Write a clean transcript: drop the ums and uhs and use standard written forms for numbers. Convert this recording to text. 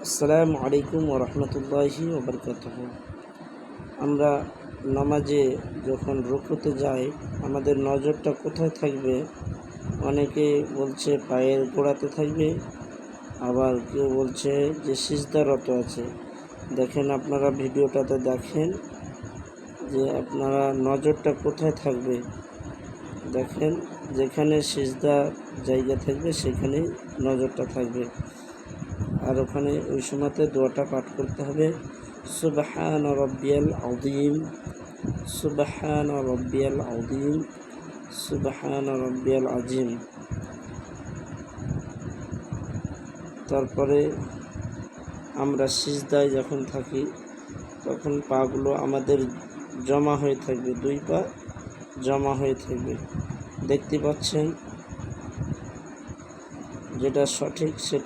আসসালামু আলাইকুম ওয়া রাহমাতুল্লাহি ওয়া বারাকাতুহু। আমরা নামাজে যখন রুকুতে যাই আমাদের নজরটা কোথায় থাকবে? অনেকে বলছে পায়ের গোড়াতে থাকবে, আবার কেউ বলছে যে সিজদারত আছে। দেখেন, আপনারা ভিডিওটাতে দেখেন যে আপনারা নজরটা কোথায় থাকবে। দেখেন, যেখানে সিজদা জায়গা থাকবে সেখানেই নজরটা থাকবে। আর ওখানে ওই সময়তে দোয়াটা পাঠ করতে হবে, সুবহান রাব্বিয়াল আযীম, সুবহান রাব্বিয়াল আযীম, সুবহান রাব্বিয়াল আযীম। তারপরে আমরা সিজদায় যখন থাকি তখন পাগুলো আমাদের জমা হয়ে থাকবে, দুই পা জমা হয়ে থাকবে। দেখতে পাচ্ছেন, যেটা সঠিক সেটা